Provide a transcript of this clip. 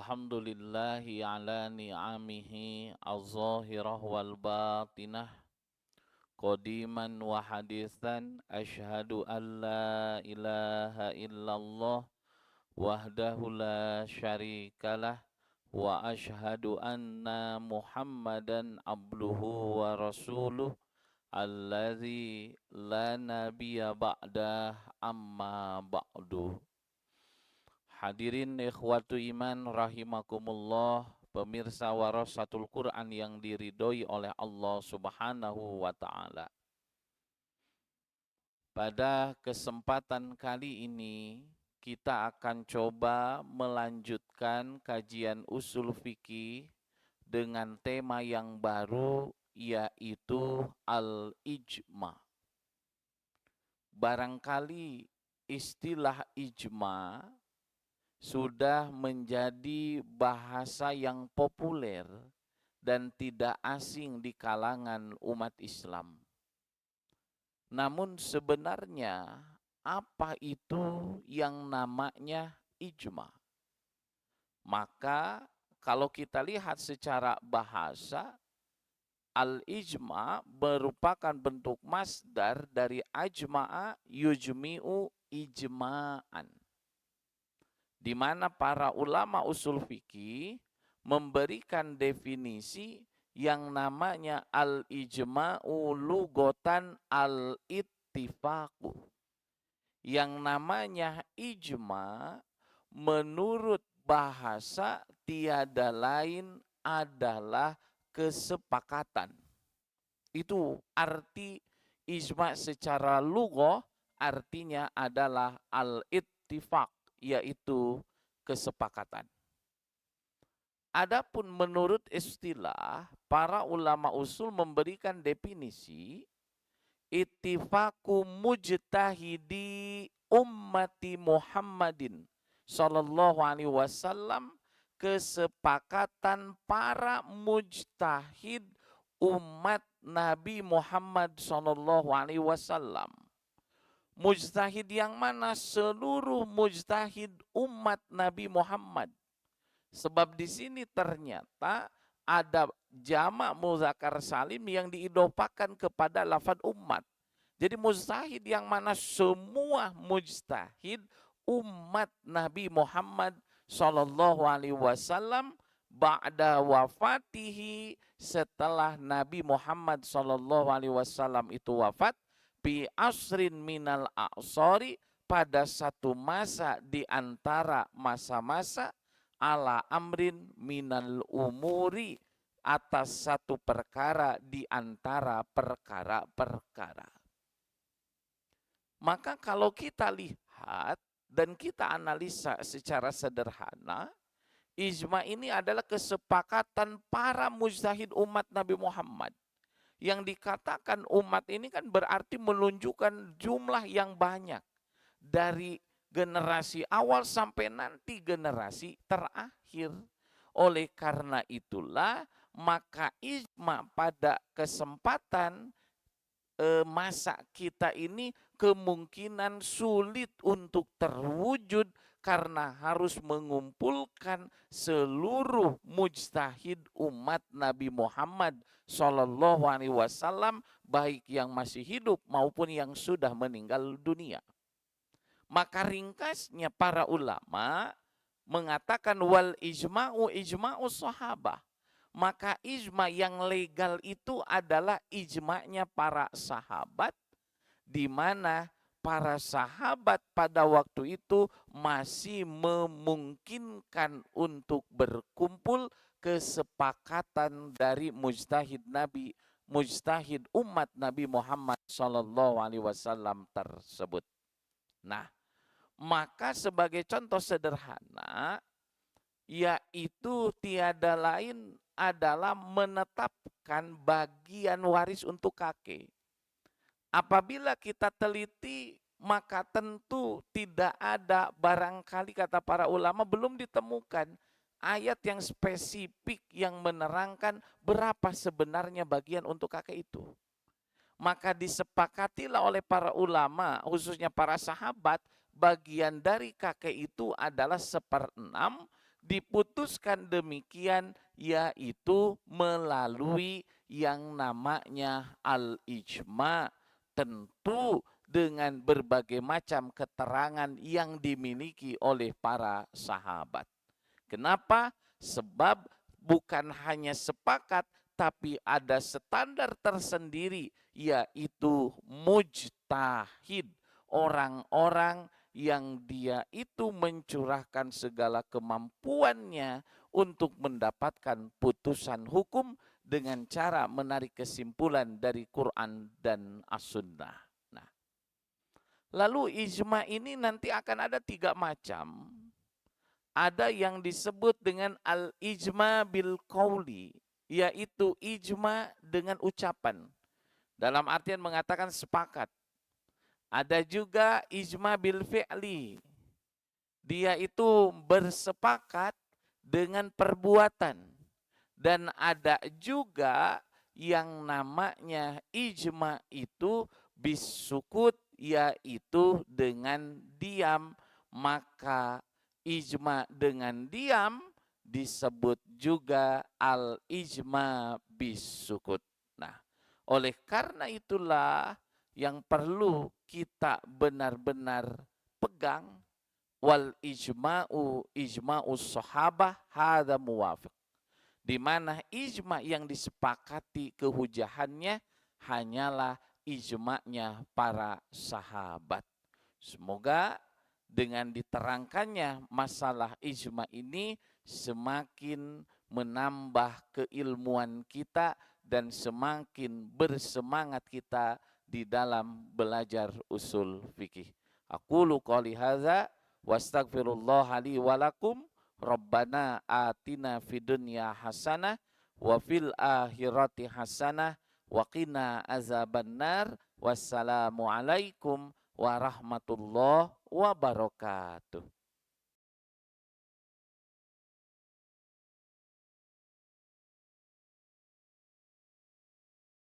Alhamdulillahi ala ni'amihi az-zahirah wal batinah qadiman wa hadithan asyhadu an la ilaha illallah wahdahu la syarikalah wa asyhadu anna muhammadan abduhu wa rasuluh alladzi la nabiyya ba'dah amma ba'du. Hadirin ikhwatu iman rahimakumullah, pemirsa warasatul Quran yang diridhoi oleh Allah Subhanahu wa taala. Pada kesempatan kali ini kita akan coba melanjutkan kajian usul fikih dengan tema yang baru, yaitu al-ijma. Barangkali istilah ijma sudah menjadi bahasa yang populer dan tidak asing di kalangan umat Islam. Namun sebenarnya apa itu yang namanya ijma? Maka kalau kita lihat secara bahasa, al-ijma merupakan bentuk masdar dari ajma'a yujmi'u ijma'an, di mana para ulama usul fikih memberikan definisi yang namanya al-ijma'u lugotan al-ittifaqu. Yang namanya ijma menurut bahasa tiada lain adalah kesepakatan. Itu arti ijma secara lughah, artinya adalah al-ittifaq, yaitu kesepakatan. Adapun menurut istilah, para ulama usul memberikan definisi ittifaqu mujtahidi ummati Muhammadin sallallahu alaihi wasallam, kesepakatan para mujtahid umat Nabi Muhammad sallallahu alaihi wasallam. Mujtahid yang mana? Seluruh mujtahid umat Nabi Muhammad. Sebab di sini ternyata ada jamak muzakkar salim yang diidofakan kepada lafaz umat. Jadi mujtahid yang mana semua mujtahid umat Nabi Muhammad sallallahu alaihi wasallam ba'da wafatihi, setelah Nabi Muhammad sallallahu alaihi wasallam itu wafat, bi asrin minal a'sori, pada satu masa di antara masa-masa, ala amrin minal umuri, atas satu perkara di antara perkara-perkara. Maka kalau kita lihat dan kita analisa secara sederhana, ijma ini adalah kesepakatan para mujtahid umat Nabi Muhammad. Yang dikatakan umat ini kan berarti menunjukkan jumlah yang banyak, dari generasi awal sampai nanti generasi terakhir. Oleh karena itulah maka ijma pada kesempatan masa kita ini kemungkinan sulit untuk terwujud, karena harus mengumpulkan seluruh mujtahid umat Nabi Muhammad sallallahu alaihi wasallam, baik yang masih hidup maupun yang sudah meninggal dunia. Maka ringkasnya para ulama mengatakan wal ijma'u ijma'u sahabah. Maka ijma yang legal itu adalah ijma'nya para sahabat, di mana para sahabat pada waktu itu masih memungkinkan untuk berkumpul, kesepakatan dari mujtahid Nabi, mujtahid umat Nabi Muhammad sallallahu alaihi wasallam tersebut. Nah, maka sebagai contoh sederhana, yaitu tiada lain adalah menetapkan bagian waris untuk kakek. Apabila kita teliti, maka tentu tidak ada, barangkali kata para ulama belum ditemukan ayat yang spesifik yang menerangkan berapa sebenarnya bagian untuk kakek itu. Maka disepakatilah oleh para ulama, khususnya para sahabat, bagian dari kakek itu adalah 1/6, diputuskan demikian yaitu melalui yang namanya al-ijma, tentu dengan berbagai macam keterangan yang dimiliki oleh para sahabat. Kenapa? Sebab bukan hanya sepakat, tapi ada standar tersendiri, yaitu mujtahid. Orang-orang yang dia itu mencurahkan segala kemampuannya untuk mendapatkan putusan hukum dengan cara menarik kesimpulan dari Quran dan As-Sunnah. Nah, lalu ijma ini nanti akan ada 3 macam. Ada yang disebut dengan al-ijma bil qauli, yaitu ijma dengan ucapan. Dalam artian mengatakan sepakat. Ada juga ijma bil fi'li. Dia itu bersepakat dengan perbuatan. Dan ada juga yang namanya ijma itu bisukut, yaitu dengan diam. Maka ijma dengan diam disebut juga al-ijma bisukut. Nah, oleh karena itulah yang perlu kita benar-benar pegang, wal ijma'u sahabah hadza muwafiq. Di mana ijma yang disepakati kehujahannya hanyalah ijma'nya para sahabat. Semoga dengan diterangkannya masalah ijma ini semakin menambah keilmuan kita dan semakin bersemangat kita di dalam belajar usul fikih. Aqulu qouli hadza wastaghfirullah li wa lakum. Rabbana atina fid dunya hasanah wa fil akhirati hasanah wa qina azabannar. Wassalamu alaikum warahmatullahi wabarakatuh.